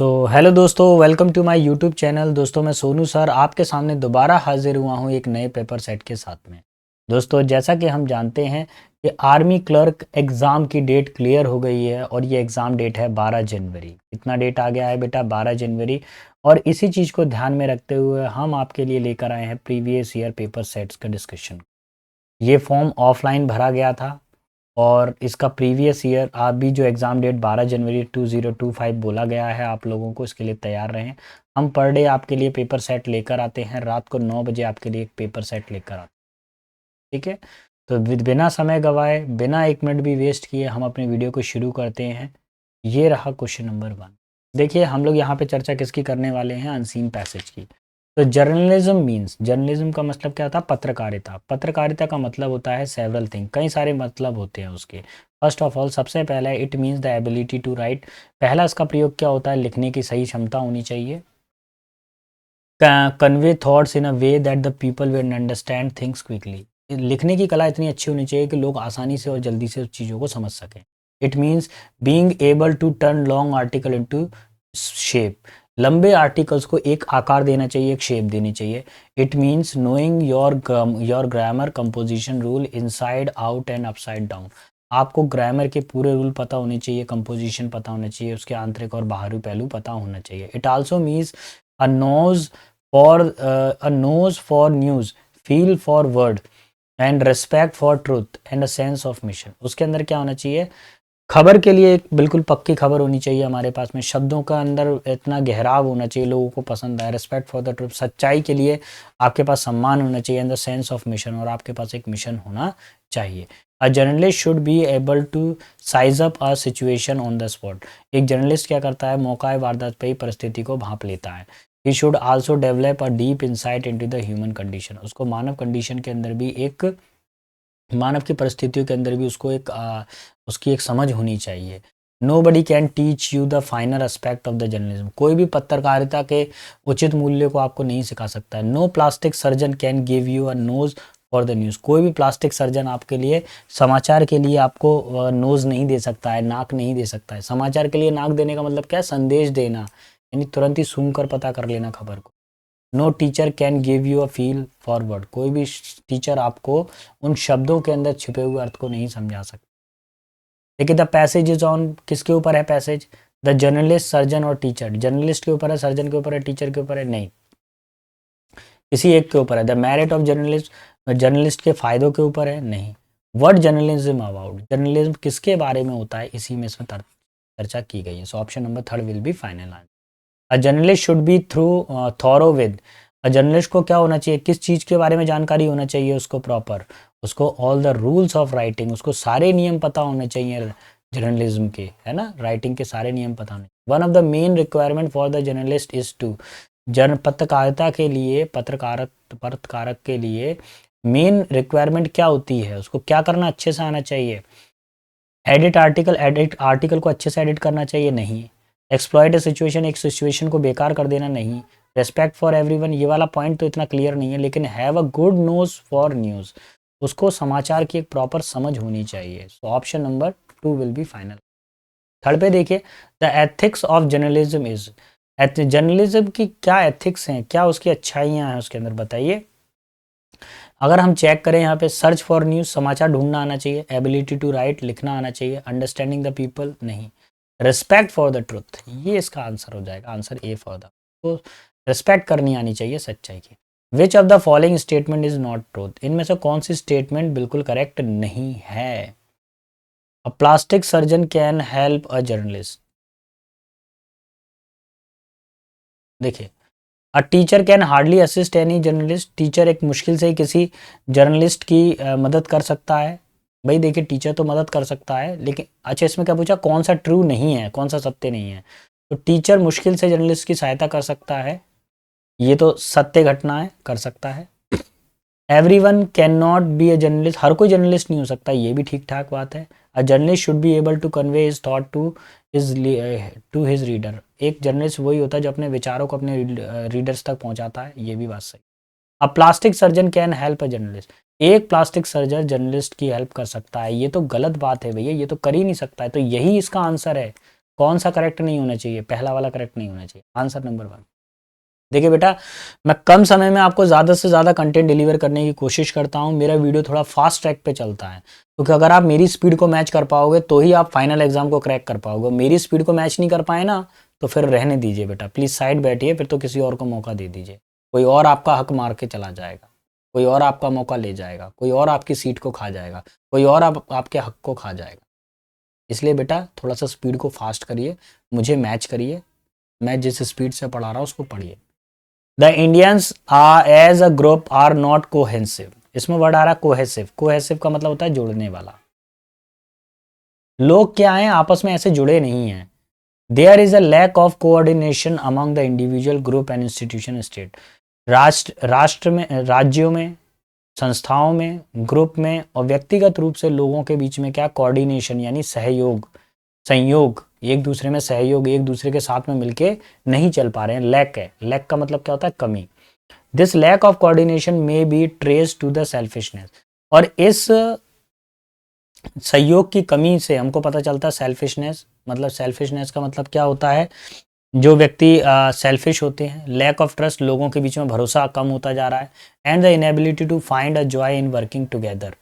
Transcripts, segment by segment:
Hello दोस्तों, welcome to my YouTube channel. दोस्तों मैं सोनू सर आपके सामने दोबारा हाजिर हुआ हूँ एक नए पेपर सेट के साथ में। दोस्तों जैसा कि हम जानते हैं कि आर्मी क्लर्क एग्ज़ाम की डेट क्लियर हो गई है और ये एग्ज़ाम डेट है 12 जनवरी। इतना डेट आ गया है बेटा, 12 जनवरी। और इसी चीज़ को ध्यान में रखते हुए हम आपके लिए लेकर आए हैं प्रीवियस ईयर पेपर सेट्स का डिस्कशन। ये फॉर्म ऑफलाइन भरा गया था और इसका प्रीवियस ईयर आप भी जो एग्ज़ाम डेट 12 जनवरी 2025 बोला गया है आप लोगों को, इसके लिए तैयार रहें। हम पर डे आपके लिए पेपर सेट लेकर आते हैं, रात को 9 बजे आपके लिए एक पेपर सेट लेकर आते हैं, ठीक है। तो बिना समय गवाए, बिना एक मिनट भी वेस्ट किए हम अपने वीडियो को शुरू करते हैं। ये रहा क्वेश्चन नंबर 1। देखिए हम लोग यहाँ पे चर्चा किसकी करने वाले हैं, अनसीन पैसेज की। तो जर्नलिज्म मीन्स, जर्नलिज्म का मतलब क्या होता है, पत्रकारिता। पत्रकारिता का मतलब होता है सेवरल थिंग, कई सारे मतलब होते हैं उसके। फर्स्ट ऑफ ऑल सबसे पहला है it means the ability to write. पहला इसका प्रयोग क्या होता है, लिखने की सही क्षमता होनी चाहिए। Convey thoughts in a way that the people will understand things quickly. लिखने की कला इतनी अच्छी होनी चाहिए कि लोग आसानी से और जल्दी से उस चीज़ों को समझ सकें। It means being able to turn long article into shape. लंबे आर्टिकल्स को एक आकार देना चाहिए, एक शेप देनी चाहिए। It means knowing your grammar composition rule inside out and upside down. आपको ग्रामर के पूरे रूल पता होने चाहिए, कंपोजिशन पता होना चाहिए, उसके आंतरिक और बाहरी पहलू पता होना चाहिए। It also means a nose for news, feel for word and respect for truth and a sense of mission. उसके अंदर क्या होना चाहिए, खबर के लिए एक बिल्कुल पक्की खबर होनी चाहिए हमारे पास में, शब्दों का अंदर इतना गहराव होना चाहिए लोगों को पसंद आए। रिस्पेक्ट फॉर द ट्रूथ, सच्चाई के लिए आपके पास सम्मान होना चाहिए। And the sense of mission, और आपके पास एक मिशन होना चाहिए। A journalist should be able to size up a situation on the spot. एक जर्नलिस्ट क्या करता है, मौका वारदात पे ही परिस्थिति को भांप लेता है। He should also develop a deep insight into the human condition. उसको मानव कंडीशन के अंदर भी एक, मानव की परिस्थितियों के अंदर भी उसको एक उसकी एक समझ होनी चाहिए। Nobody can teach you the final aspect of the journalism. कोई भी पत्रकारिता के उचित मूल्य को आपको नहीं सिखा सकता है। No plastic surgeon can give you a nose for the news. कोई भी प्लास्टिक सर्जन आपके लिए, समाचार के लिए आपको नोज नहीं दे सकता है, नाक नहीं दे सकता है। समाचार के लिए नाक देने का मतलब क्या है, संदेश देना, यानी तुरंत ही सुनकर पता कर लेना खबर को। No teacher can give you a feel forward. कोई भी टीचर आपको उन शब्दों के अंदर छिपे हुए अर्थ को नहीं समझा सकता। देखिए द पैसेज इज ऑन, किसके ऊपर है पैसेज, द जर्नलिस्ट, सर्जन और टीचर। जर्नलिस्ट के ऊपर है, सर्जन के ऊपर है, टीचर के ऊपर है, नहीं, किसी एक के ऊपर है। The merit of journalist, journalist के फायदों के ऊपर है, नहीं। व्हाट जर्नलिज्म अबाउट, जर्नलिज्म किसके बारे में होता है, इसी में इसमें चर्चा की गई है। So option number 3 will be final answer. A journalist should B thorough with. Journalist को क्या होना चाहिए, किस चीज़ के बारे में जानकारी होना चाहिए उसको, प्रॉपर, उसको all the rules of writing, उसको सारे नियम पता होने चाहिए जर्नलिज्म के, है ना, राइटिंग के सारे नियम पता होने। One of the main requirement for the journalist is to, पत्रकारिता के लिए, पत्रकारक के लिए मेन रिक्वायरमेंट क्या होती है, उसको क्या करना अच्छे से आना चाहिए। एडिट आर्टिकल को अच्छे से एडिट करना चाहिए, नहीं। एक्सप्लॉइट अ सिचुएशन, एक सिचुएशन को बेकार कर देना, नहीं। रेस्पेक्ट फॉर एवरीवन, ये वाला पॉइंट तो इतना क्लियर नहीं है, लेकिन have a good nose for news, उसको समाचार की एक प्रॉपर समझ होनी चाहिए। So option number 2 will be final. Third पे देखिए, the ethics of journalism is, journalism की क्या एथिक्स हैं, क्या उसकी अच्छाइयाँ हैं उसके अंदर, बताइए। अगर हम चेक करें यहाँ पे, सर्च फॉर न्यूज़, समाचार ढूंढना आना चाहिए। एबिलिटी टू राइट, लिखना आना चाहिए। अंडरस्टैंडिंग द पीपल, नहीं। रिस्पेक्ट फॉर द ट्रुथ, ये इसका आंसर हो जाएगा, आंसर ए फॉर द। तो रिस्पेक्ट करनी आनी चाहिए सच्चाई की। Which of the following statement is not truth, इनमें से कौन सी स्टेटमेंट बिल्कुल करेक्ट नहीं है। A plastic surgeon can help a journalist, देखिए। A teacher can hardly assist any journalist, teacher एक मुश्किल से ही किसी जर्नलिस्ट की मदद कर सकता है। भाई देखिए टीचर तो मदद कर सकता है, लेकिन अच्छा इसमें क्या पूछा, कौन सा ट्रू नहीं है, कौन सा सत्य नहीं है। तो टीचर मुश्किल से जर्नलिस्ट की सहायता कर सकता है, ये तो सत्य घटना है, कर सकता है। Everyone can not be a journalist, हर कोई जर्नलिस्ट नहीं हो सकता, ये भी ठीक ठाक बात है। A journalist should be able to convey his thought to his reader, एक जर्नलिस्ट वही होता है जो अपने विचारों को अपने रीडर्स तक पहुंचाता है, ये भी बात सही। अ plastic surgeon can help a journalist, एक प्लास्टिक सर्जन जर्नलिस्ट की हेल्प कर सकता है, ये तो गलत बात है भैया, ये तो कर ही नहीं सकता है, तो यही इसका आंसर है। कौन सा करेक्ट नहीं होना चाहिए? पहला वाला करेक्ट नहीं होना चाहिए। Answer number 1। देखिए बेटा, मैं कम समय में आपको ज़्यादा से ज़्यादा कंटेंट डिलीवर करने की कोशिश करता हूँ। मेरा वीडियो थोड़ा फास्ट ट्रैक पे चलता है, क्योंकि अगर आप मेरी स्पीड को मैच कर पाओगे तो ही आप फाइनल एग्जाम को क्रैक कर पाओगे। मेरी स्पीड को मैच नहीं कर पाए ना, तो फिर रहने दीजिए बेटा, प्लीज़ साइड बैठिए, फिर तो किसी और को मौका दे दीजिए। कोई और आपका हक मार के चला जाएगा, कोई और आपका मौका ले जाएगा, कोई और आपकी सीट को खा जाएगा, कोई और आपके हक को खा जाएगा। इसलिए बेटा थोड़ा सा स्पीड को फास्ट करिए, मुझे मैच करिए, मैं जिस स्पीड से पढ़ा रहा हूँ उसको पढ़िए। The Indians as a group are not cohesive. इसमें वर्ड आ रहा है कोहेसिव। कोहेसिव का मतलब होता है जोड़ने वाला। लोग क्या हैं, आपस में ऐसे जुड़े नहीं हैं। There is a lack of coordination among the individual group and institution state. राष्ट्र में, राज्यों में, संस्थाओं में, ग्रुप में और व्यक्तिगत रूप से लोगों के बीच में क्या कोऑर्डिनेशन यानी सहयोग, संयोग, एक दूसरे में सहयोग, एक दूसरे के साथ में मिलके नहीं चल पा रहे हैं। लैक है। लैक का मतलब क्या होता है? कमी। This lack of coordination may be trace to the selfishness. और इस सहयोग की कमी से हमको पता चलता है सेल्फिशनेस। मतलब सेल्फिशनेस का मतलब क्या होता है? जो व्यक्ति सेल्फिश होते हैं। लैक ऑफ ट्रस्ट, लोगों के बीच में भरोसा कम होता जा रहा है। And the inability to find a joy in working together.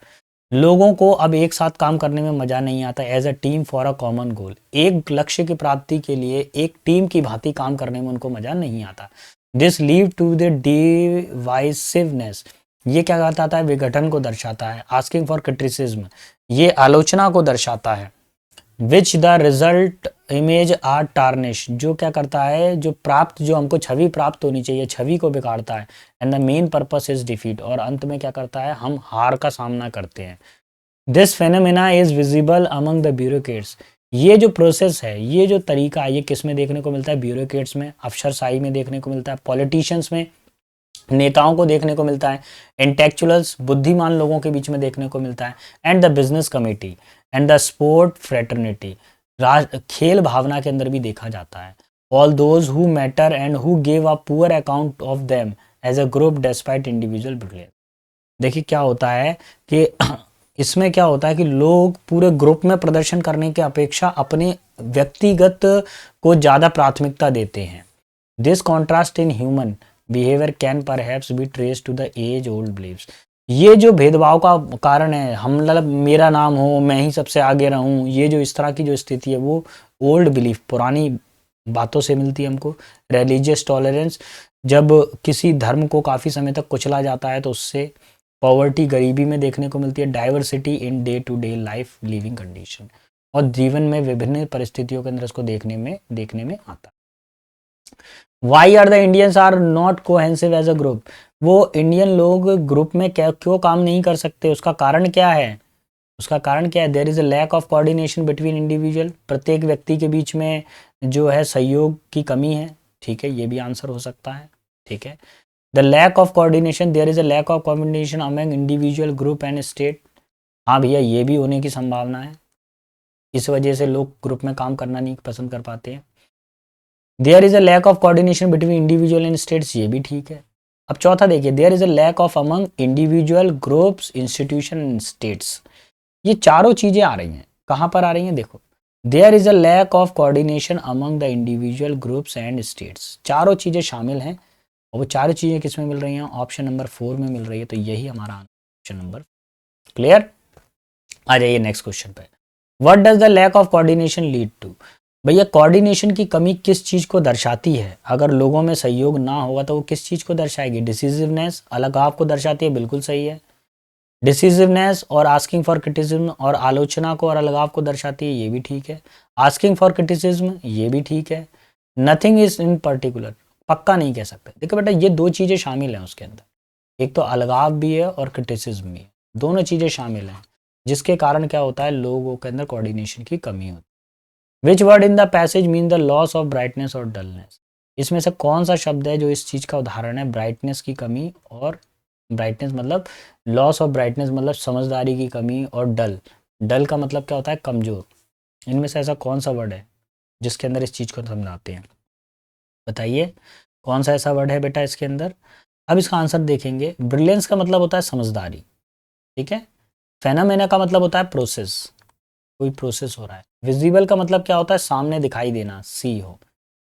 लोगों को अब एक साथ काम करने में मजा नहीं आता। As a team for a common goal, एक लक्ष्य की प्राप्ति के लिए एक टीम की भांति काम करने में उनको मजा नहीं आता। This lead to the divisiveness. ये क्या कहता है? विघटन को दर्शाता है। आस्किंग फॉर क्रिटिसिज्म, ये आलोचना को दर्शाता है। Which the result image are tarnish, जो क्या करता है, जो प्राप्त, जो हमको छवि प्राप्त होनी चाहिए, छवि को बिगाड़ता है। And the main purpose is defeat, और अंत में क्या करता है? हम हार का सामना करते हैं। This phenomena is visible among the bureaucrats. ये जो प्रोसेस है, ये जो तरीका है, ये किस में देखने को मिलता है? ब्यूरोक्रेट्स में, अफसरशाही में देखने को मिलता है, पॉलिटिशियंस में, नेताओं को देखने को मिलता है, इंटेलेक्चुअल्स, बुद्धिमान लोगों के बीच में देखने को मिलता है, and the business committee and the sport fraternity, खेल भावना के अंदर भी देखा जाता है। All those who matter and who give a poor account of them as a group despite individual brilliance. देखिए क्या होता है कि इसमें क्या होता है कि लोग पूरे ग्रुप में प्रदर्शन करने की अपेक्षा अपने व्यक्तिगत को ज़्यादा प्राथमिकता देते हैं। This contrast in human behaviour can perhaps be trace to the age old beliefs. ये जो भेदभाव का कारण है, हम मतलब मेरा नाम हो, मैं ही सबसे आगे रहूं, ये जो इस तरह की जो स्थिति है वो ओल्ड बिलीफ, पुरानी बातों से मिलती है हमको। रिलीजियस टॉलरेंस, जब किसी धर्म को काफ़ी समय तक कुचला जाता है तो उससे पॉवर्टी, गरीबी में देखने को मिलती है। Diversity in day to day life living condition, और जीवन में विभिन्न परिस्थितियों के अंदर इसको देखने में आता है। Why are the Indians are not cohesive as a group. वो इंडियन लोग ग्रुप में क्यों काम नहीं कर सकते? उसका कारण क्या है? उसका कारण क्या है? There is a lack of coordination between individual. प्रत्येक व्यक्ति के बीच में जो है सहयोग की कमी है। ठीक है, ये भी आंसर हो सकता है। ठीक है, the lack of coordination, there is a lack of coordination among individual, group and state. हाँ भैया, ये भी होने की संभावना है। इस वजह से लोग ग्रुप में काम करना नहीं पसंद कर पाते हैं। There is a lack of coordination between individual and states, ये भी ठीक है। अब चौथा देखिए, there is a lack of among individual, groups, institution and states. ये चारों चीजें आ रही हैं। कहाँ पर आ रही हैं? देखो, there is a lack of coordination among the individual, groups and states. चारों चीजें शामिल हैं, और वो चारों चीजें किस में मिल रही हैं? ऑप्शन नंबर 4 में मिल रही है। तो यही हमारा ऑप्शन नंबर। क्लियर? आ जाइए नेक्स्ट क्वेश्चन पे। What does the lack of coordination lead to? भैया कोऑर्डिनेशन की कमी किस चीज को दर्शाती है? अगर लोगों में सहयोग ना होगा तो वो किस चीज को दर्शाएगी? डिसिसिवनेस, अलगाव को दर्शाती है, बिल्कुल सही है। डिसिसिवनेस और आस्किंग फॉर क्रिटिसिज्म, और आलोचना को और अलगाव को दर्शाती है, ये भी ठीक है। आस्किंग फॉर क्रिटिसिज्म, ये भी ठीक है। नथिंग इज इन पर्टिकुलर, पक्का नहीं कह सकते। देखो बेटा, ये दो चीजें शामिल हैं उसके अंदर, एक तो अलगाव भी है और क्रिटिसिज्म भी है, दोनों चीजें शामिल हैं, जिसके कारण क्या होता है? लोगों के अंदर कोऑर्डिनेशन की कमी होती है। Which word in the passage mean the loss of brightness और डलनेस? इसमें से कौन सा शब्द है जो इस चीज का उदाहरण है? ब्राइटनेस की कमी, और ब्राइटनेस मतलब लॉस ऑफ ब्राइटनेस मतलब समझदारी की कमी, और डल, डल का मतलब क्या होता है? कमजोर। इनमें से ऐसा कौन सा वर्ड है जिसके अंदर इस चीज को समझाते हैं? बताइए, कौन सा ऐसा वर्ड है बेटा इसके अंदर? अब इसका आंसर देखेंगे। ब्रिलियंस का मतलब होता है समझदारी। ठीक है, फेनामेना का मतलब होता है प्रोसेस। कोई प्रोसेस हो रहा है। विजिबल का मतलब क्या होता है, सामने दिखाई देना, सी हो,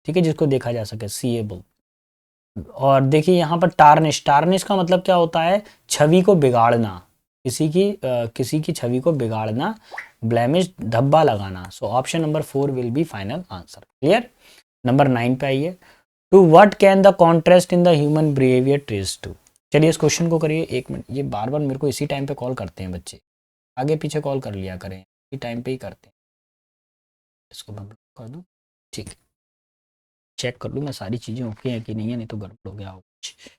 ठीक है, जिसको देखा जा सके, सीएबल। और देखिए यहाँ पर टार्निश, टार्निश का मतलब क्या होता है, छवि को बिगाड़ना, किसी की छवि को बिगाड़ना, ब्लेमिश, धब्बा लगाना। So option number 4 will be final answer. Clear. Number 9 पे आइए। To what can the contrast in the human behaviour trace to. चलिए इस क्वेश्चन को करिए। एक मिनट, ये बार बार मेरे को इसी टाइम पे कॉल करते हैं बच्चे, आगे पीछे कॉल कर लिया करें, इसी टाइम पे ही करते हैं। इसको मैं ब्लॉक कर दूं, ठीक है, चेक कर लूँ मैं सारी चीज़ें ओके हैं कि नहीं है, नहीं तो गड़बड़ हो गया हो कुछ।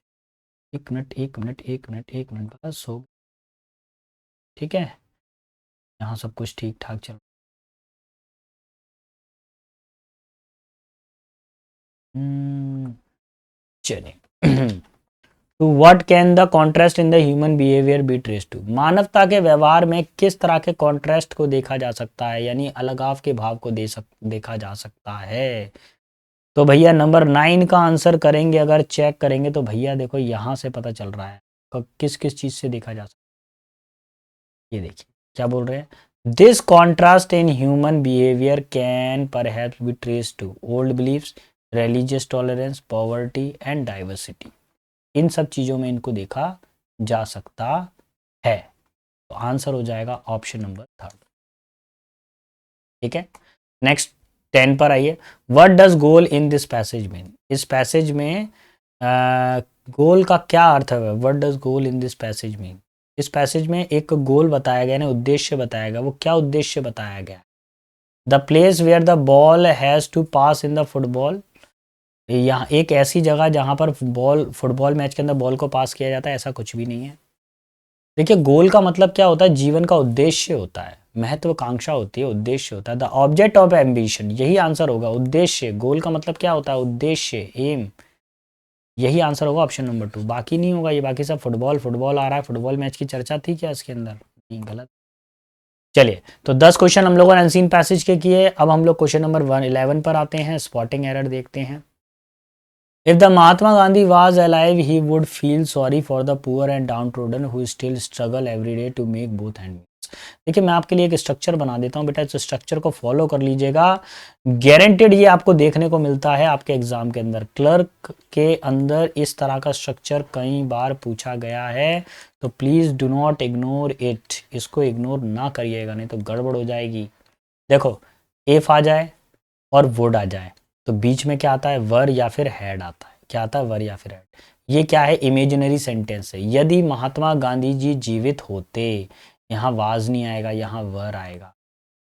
एक मिनट एक मिनट एक मिनट एक मिनट, बस हो, ठीक है, यहाँ सब कुछ ठीक ठाक चल। चलिए to what can the contrast in the human behaviour be trace to. मानवता के व्यवहार में किस तरह के कॉन्ट्रास्ट को देखा जा सकता है, यानी अलगाव के भाव को देखा जा सकता है। तो भैया नंबर 9 का आंसर करेंगे, अगर चेक करेंगे तो भैया देखो यहाँ से पता चल रहा है किस किस चीज से देखा जा सकता है। ये देखिए क्या बोल रहे हैं, this contrast in human behaviour can perhaps be trace to old beliefs, religious tolerance, poverty and diversity. इन सब चीजों में इनको देखा जा सकता है। तो आंसर हो जाएगा ऑप्शन नंबर 3। ठीक है, नेक्स्ट 10 पर आइए। What does goal in this passage mean. इस पैसेज में गोल का क्या अर्थ है, what does goal in this passage mean. इस पैसेज में एक गोल बताया गया ना, उद्देश्य बताया गया, वो क्या उद्देश्य बताया गया। The place where the ball has to pass in the football, यहाँ एक ऐसी जगह जहाँ पर बॉल, फुटबॉल मैच के अंदर बॉल को पास किया जाता है, ऐसा कुछ भी नहीं है। देखिए गोल का मतलब क्या होता है, जीवन का उद्देश्य होता है, महत्वाकांक्षा होती है, उद्देश्य होता है, द ऑब्जेक्ट ऑफ एम्बिशन, यही आंसर होगा, उद्देश्य। गोल का मतलब क्या होता है, उद्देश्य, एम, यही आंसर होगा ऑप्शन नंबर 2। बाकी नहीं होगा ये, बाकी सब फुटबॉल फुटबॉल आ रहा है, फुटबॉल मैच की चर्चा थी क्या इसके अंदर, नहीं, गलत। चलिए तो 10 क्वेश्चन हम लोगों ने अनसीन पैसेज के किए। अब हम लोग क्वेश्चन नंबर 11 पर आते हैं, स्पॉटिंग एरर देखते हैं। If the Mahatma Gandhi was alive, he would feel sorry for the poor and downtrodden who still struggle every day to make both ends meet. देखिए मैं आपके लिए एक स्ट्रक्चर बना देता हूँ बेटा, इस स्ट्रक्चर को फॉलो कर लीजिएगा, गारंटेड ये आपको देखने को मिलता है आपके एग्जाम के अंदर। क्लर्क के अंदर इस तरह का स्ट्रक्चर कई बार पूछा गया है, तो please do not ignore it, इसको इग्नोर ना करिएगा नहीं तो गड़बड़ हो जाएगी। देखो इफ आ जाए और वुड आ जाए तो बीच में क्या आता है, वर या फिर हेड आता है। क्या आता है, वर या फिर हेड। ये क्या है, इमेजिनरी सेंटेंस है। यदि महात्मा गांधी जी जीवित होते, यहाँ वाज नहीं आएगा, यहाँ वर आएगा।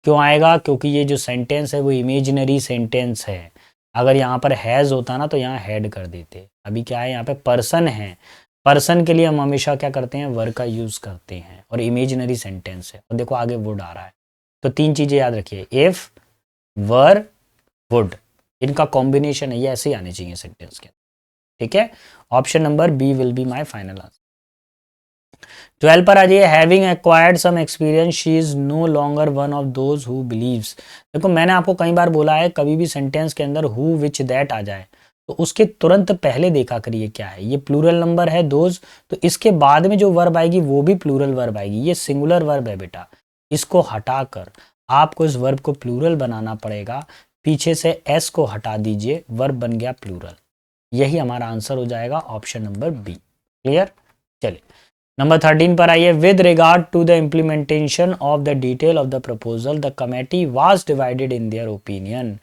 क्यों आएगा, क्योंकि ये जो सेंटेंस है वो इमेजिनरी सेंटेंस है। अगर यहाँ पर हैज होता ना तो यहाँ हेड कर देते। अभी क्या है, यहाँ पे पर्सन है, पर्सन के लिए हम हमेशा क्या करते हैं, वर का यूज करते हैं, और इमेजिनरी सेंटेंस है। और देखो आगे वुड आ रहा है, तो 3 चीजें याद रखिए, इफ, वर, वुड, इनका कॉम्बिनेशन है, ये ऐसे ही आने चाहिए सेंटेंस के। ठीक है, option number B will be my final answer. 12 पर आ जाइए। Having acquired some experience she is no longer one of those who believes. देखो मैंने आपको कई बार बोला है, कभी भी सेंटेंस के अंदर हु विच दैट आ जाए तो उसके तुरंत पहले देखा करिए क्या है, ये प्लूरल नंबर है दोज, तो इसके बाद में जो वर्ब आएगी वो भी प्लूरल वर्ब आएगी। ये सिंगुलर वर्ब है बेटा, इसको हटाकर आपको इस वर्ब को प्लूरल बनाना पड़ेगा। पीछे से एस को हटा दीजिए, वर्ब बन गया प्लूरल। यही हमारा आंसर हो जाएगा ऑप्शन नंबर बी। क्लियर। चलिए नंबर 13 पर आइए। With regard to the implementation of the detail of the proposal the committee was divided in their opinion.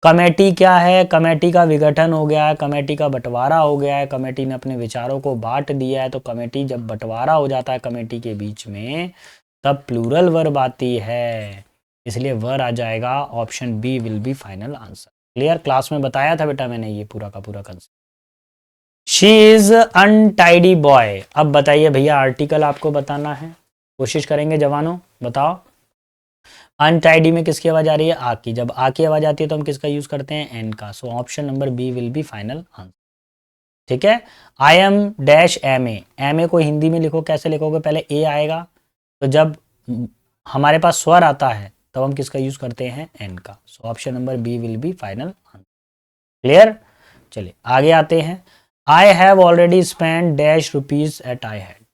Committee क्या है, कमेटी का विघटन हो गया है, कमेटी का बंटवारा हो गया है, कमेटी ने अपने विचारों को बांट दिया है। तो कमेटी जब बंटवारा हो जाता है कमेटी के बीच में, तब प्लूरल वर्ब आती है, इसलिए वर आ जाएगा। Option B will be final answer. Clear, class में बताया था बेटा मैंने ये पूरा का पूरा concept. She is untidy boy. अब बताइए भैया, आर्टिकल आपको बताना है, कोशिश करेंगे जवानों, बताओ। अनटाइडी में किसकी आवाज आ रही है, आ की। जब आ की आवाज आती है तो हम किसका यूज करते हैं, एन का। So option number B will be final answer. ठीक है, I am dash M A. M A को हिंदी में लिखो, कैसे लिखोगे, पहले ए आएगा, तो जब हमारे पास स्वर आता है तब हम किसका यूज करते हैं, एन का। So option number B will be final answer. Clear. चलिए आगे आते हैं। I have already spend dash rupees at I had.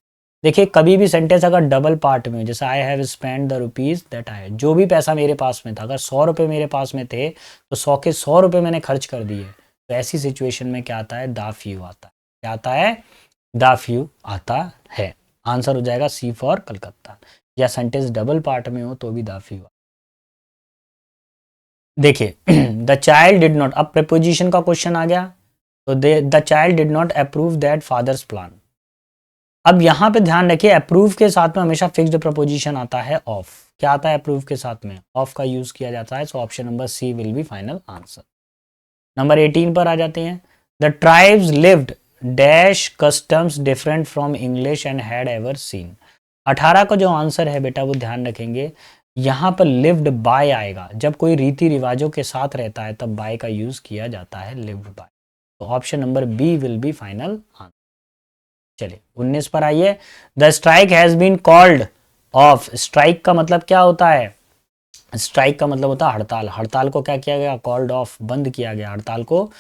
देखिए कभी भी सेंटेंस अगर डबल पार्ट में हो, जैसे I have spend the rupees that I, जो भी पैसा मेरे पास में था, अगर 100 रुपये मेरे पास में थे तो 100 के 100 रुपये मैंने खर्च कर दिए, तो ऐसी सिचुएशन में क्या आता है, द फ्यू आता है। क्या आता है, द फ्यू आता है। आंसर हो जाएगा सी फॉर कलकत्ता। या सेंटेंस डबल पार्ट में हो तो भी द फ्यू। देखिए द चाइल्ड डिड नॉट, अब प्रेपोजिशन का क्वेश्चन आ गया, तो the child did not approve that father's plan. अब यहां पे ध्यान रखिए अप्रूव के साथ में हमेशा फिक्स्ड प्रपोजिशन आता है ऑफ। क्या आता है अप्रूव के साथ में, ऑफ का यूज किया जाता है। So option number C will be final answer. Number 18 पर आ जाते हैं। The tribes lived dash customs different from English and had ever seen. 18 का जो आंसर है बेटा वो ध्यान रखेंगे, यहां पर लिव्ड बाय आएगा। जब कोई रीति रिवाजों के साथ रहता है तब बाय का यूज किया जाता है, लिव्ड बाय। तो option number B will be final answer. चलिए 19 पर आइए। The strike has been called off. Strike का मतलब क्या होता है, स्ट्राइक का मतलब होता है हड़ताल। हड़ताल को क्या किया गया, कॉल्ड ऑफ, बंद किया गया, हड़ताल को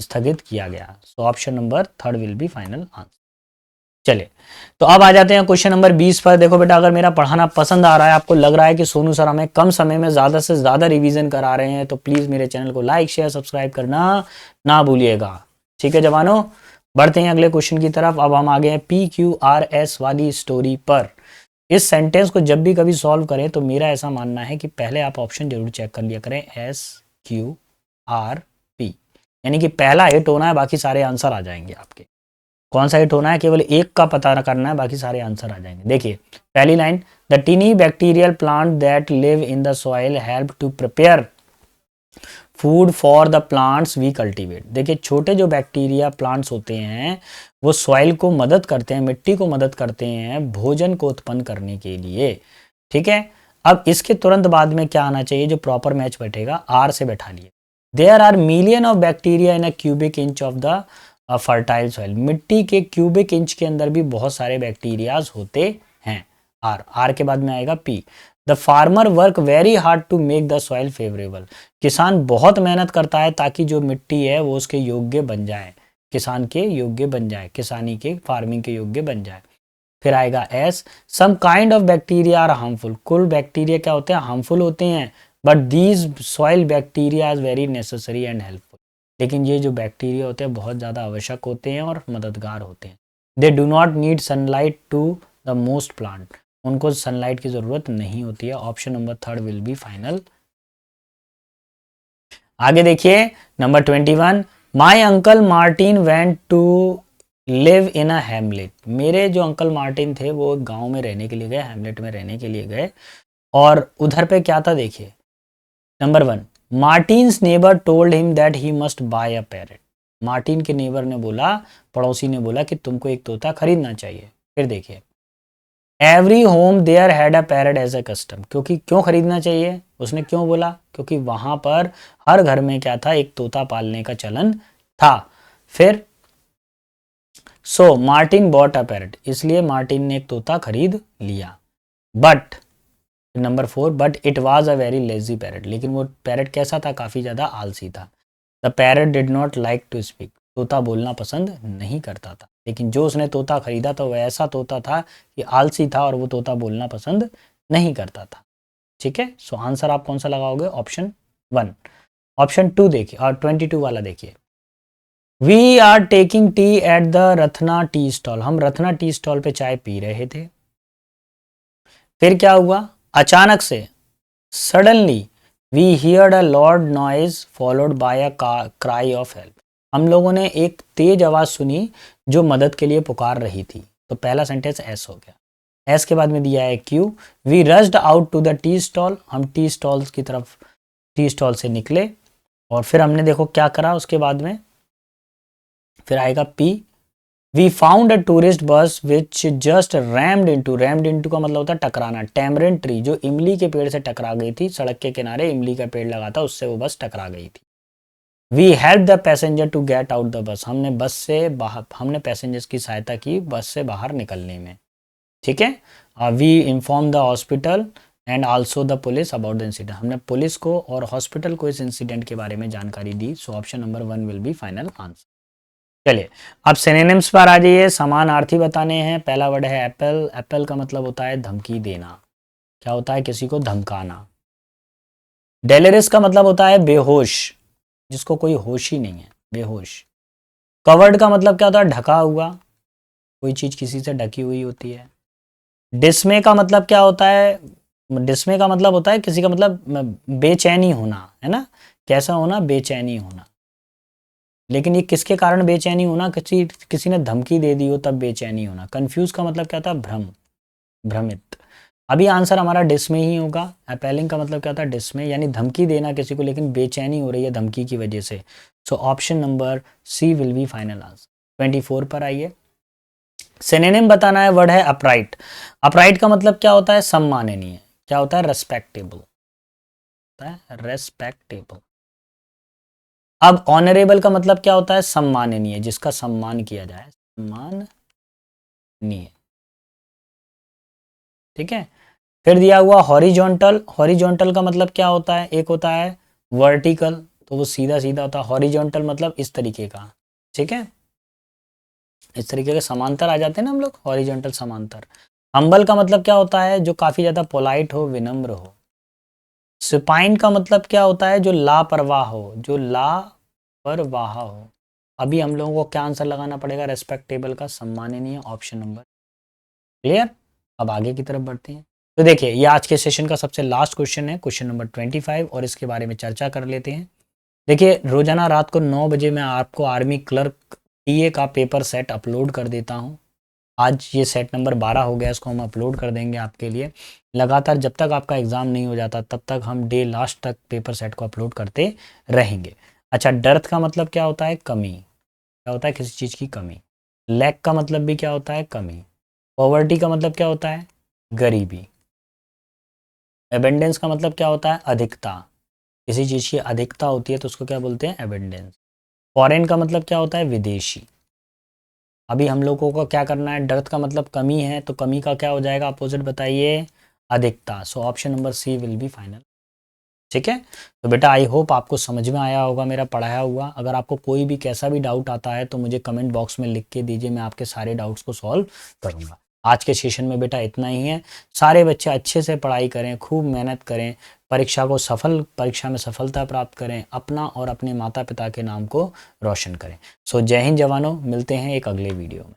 स्थगित किया गया। सो option number third will be final answer. चलिए तो अब आ जाते हैं क्वेश्चन नंबर 20 पर। देखो बेटा अगर मेरा पढ़ाना पसंद आ रहा है, आपको लग रहा है कि सोनू सर हमें कम समय में ज्यादा से ज्यादा रिवीजन करा रहे हैं, तो प्लीज मेरे चैनल को लाइक शेयर सब्सक्राइब करना ना भूलिएगा। ठीक है जवानों, बढ़ते हैं अगले क्वेश्चन की तरफ। अब हम आ गए हैं PQRS वाली स्टोरी पर। इस सेंटेंस को जब भी कभी सॉल्व करें तो मेरा ऐसा मानना है कि पहले आप ऑप्शन जरूर चेक कर लिया करें, SQRP, यानी कि पहला हिट होना है, बाकी सारे आंसर आ जाएंगे आपके। कौन सा हिट होना है, केवल एक का पता करना है, बाकी सारे आंसर आ जाएंगे। देखिए पहली line, the tiny bacterial plant that live in the soil help to prepare food for the plants we cultivate. देखिए छोटे जो बैक्टीरिया प्लांट्स होते हैं वो सॉइल को मदद करते हैं, मिट्टी को मदद करते हैं भोजन को उत्पन्न करने के लिए। ठीक है, अब इसके तुरंत बाद में क्या आना चाहिए, जो प्रॉपर मैच बैठेगा, आर से बैठा लिए। There are million of bacteria in a cubic inch of the fertile soil. मिट्टी के क्यूबिक इंच के अंदर भी बहुत सारे बैक्टीरियाज होते हैं। आर, आर के बाद में आएगा P. The farmer work very hard to make the soil favourable. किसान बहुत मेहनत करता है ताकि जो मिट्टी है वो उसके योग्य बन जाए, किसान के योग्य बन जाए, किसानी के, फार्मिंग के योग्य बन जाए। फिर आएगा S, some kind of bacteria are harmful. कुल बैक्टीरिया क्या होते हैं, हार्मफुल होते हैं, but these soil bacteria is very necessary and helpful. लेकिन ये जो बैक्टीरिया होते हैं बहुत ज़्यादा आवश्यक होते हैं और मददगार होते हैं। They do not need sunlight to the most plant. उनको सनलाइट की ज़रूरत नहीं होती है। Option number third will be final. आगे देखिए number 21, my uncle Martin went to live in a hamlet. मेरे जो अंकल मार्टिन थे वो गांव में रहने के लिए गए, हैमलेट में रहने के लिए गए, और उधर पे क्या था देखिए। Number 1, Martins neighbour told him that he must buy a parrot. Martin के नेबर ने बोला, पड़ोसी ने बोला कि तुमको एक तोता खरीदना चाहिए। फिर देखिए, every home there had a parrot as a custom. क्योंकि क्यों खरीदना चाहिए, उसने क्यों बोला, क्योंकि वहां पर हर घर में क्या था, एक तोता पालने का चलन था। फिर so Martin bought a parrot, इसलिए मार्टिन ने एक तोता खरीद लिया। But number 4, but it was a very lazy parrot. लेकिन वो पैरेट कैसा था, काफी ज्यादा आलसी था। The parrot did not like to speak. तोता बोलना पसंद नहीं करता था। लेकिन जो उसने तोता खरीदा था वह ऐसा तोता था कि आलसी था और वो तोता बोलना पसंद नहीं करता था। ठीक है, सो आंसर आप कौन सा लगाओगे, ऑप्शन 1। ऑप्शन 2 देखिए, और 22 वाला देखिए, we are taking tea at the Ratna tea stall. हम रत्ना टी स्टॉल पे चाय पी रहे थे। फिर क्या हुआ, अचानक से, suddenly we heard a loud noise followed by a cry of help. हम लोगों ने एक तेज आवाज सुनी जो मदद के लिए पुकार रही थी। तो पहला सेंटेंस एस हो गया। एस के बाद में दिया है Q. We rushed out to the tea stall. हम टी स्टॉल्स की तरफ, टी स्टॉल से निकले, और फिर हमने देखो क्या करा उसके बाद में। फिर आएगा P, we found a tourist bus which just rammed into. Rammed into का मतलब होता है टकराना। टैमरिंड ट्री, जो इमली के पेड़ से टकरा गई थी, सड़क के किनारे इमली का पेड़ लगा था, उससे वो बस टकरा गई थी। We help the passenger to get out the bus. हमने बस से बाहर, हमने पैसेंजर्स की सहायता की बस से बाहर निकलने में। ठीक है, we inform the hospital and also the police about the incident. हमने पुलिस को और हॉस्पिटल को इस इंसिडेंट के बारे में जानकारी दी। So option number 1 will be final answer. चलिए अब सिनोनिम्स पर आ जाइए, समानार्थी बताने हैं। पहला वर्ड है एप्पल। एप्पल का मतलब होता है धमकी देना, क्या होता है, किसी को धमकाना। डेलिरियस का मतलब होता है बेहोश, जिसको कोई होश ही नहीं है, बेहोश। कवर्ड का मतलब क्या होता है, ढका हुआ, कोई चीज किसी से ढकी हुई होती है। डिस्मे का मतलब क्या होता है, डिस्मे का मतलब होता है किसी का मतलब बेचैनी होना, है ना, कैसा होना, बेचैनी होना। लेकिन ये किसके कारण बेचैनी होना, किसी किसी ने धमकी दे दी हो तब बेचैनी होना। कंफ्यूज का मतलब क्या था, भ्रम, भ्रमित। अभी आंसर हमारा डिस्मे ही होगा। अपेलिंग का मतलब क्या था, डिस्मे, यानी धमकी देना किसी को लेकिन बेचैनी हो रही है धमकी की वजह से। So option number C will be final answer. 24 पर आइए, सिनोनिम बताना है। वर्ड है अपराइट। अपराइट का मतलब क्या होता है, सम्माननीय, क्या होता है, रेस्पेक्टेबल, होता है रेस्पेक्टेबल। अब ऑनरेबल का मतलब क्या होता है, सम्माननीय, जिसका सम्मान किया जाए, सम्माननीय, ठीक है। फिर दिया हुआ हॉरिजॉन्टल। हॉरिजॉन्टल का मतलब क्या होता है, एक होता है वर्टिकल, तो वो सीधा सीधा होता है। हॉरिजॉन्टल मतलब इस तरीके का, ठीक है, इस तरीके के समांतर आ जाते हैं ना हम लोग, हॉरिजॉन्टल समांतर। हम्बल का मतलब क्या होता है, जो काफी ज्यादा पोलाइट हो, विनम्र हो। सुपाइन का मतलब क्या होता है, जो लापरवाह हो, जो लापरवाह हो। अभी हम लोगों को क्या आंसर लगाना पड़ेगा, रेस्पेक्टेबल का सम्माननीय, ऑप्शन नंबर। क्लियर। अब आगे की तरफ बढ़ते हैं। तो देखिए ये आज के सेशन का सबसे लास्ट क्वेश्चन है, क्वेश्चन नंबर 25, और इसके बारे में चर्चा कर लेते हैं। देखिए रोजाना रात को 9 बजे मैं आपको आर्मी क्लर्क टीए का पेपर सेट अपलोड कर देता हूँ। आज ये सेट नंबर 12 हो गया, इसको हम अपलोड कर देंगे आपके लिए। लगातार जब तक आपका एग्जाम नहीं हो जाता तब तक हम डे लास्ट तक पेपर सेट को अपलोड करते रहेंगे। अच्छा, डर्थ का मतलब क्या होता है, कमी, क्या होता है, किसी चीज़ की कमी। लैक का मतलब भी क्या होता है, कमी। पॉवर्टी का मतलब क्या होता है, गरीबी। एबेंडेंस का मतलब क्या होता है, अधिकता, किसी चीज़ की अधिकता होती है तो उसको क्या बोलते हैं, एबेंडेंस। फॉरेन का मतलब क्या होता है, विदेशी। अभी हम लोगों को क्या करना है, डर्थ का मतलब कमी है, तो कमी का क्या हो जाएगा, अपोजिट बताइए, अधिकता। So option number C will be final, ठीक है। तो बेटा आई होप आपको समझ में आया होगा मेरा पढ़ाया हुआ। अगर आपको कोई भी कैसा भी डाउट आता है तो मुझे कमेंट बॉक्स में लिख के दीजिए, मैं आपके सारे डाउट्स को सॉल्व करूंगा। आज के सेशन में बेटा इतना ही है। सारे बच्चे अच्छे से पढ़ाई करें, खूब मेहनत करें, परीक्षा में सफलता प्राप्त करें, अपना और अपने माता पिता के नाम को रोशन करें। सो जय हिंद जवानों, मिलते हैं एक अगले वीडियो में।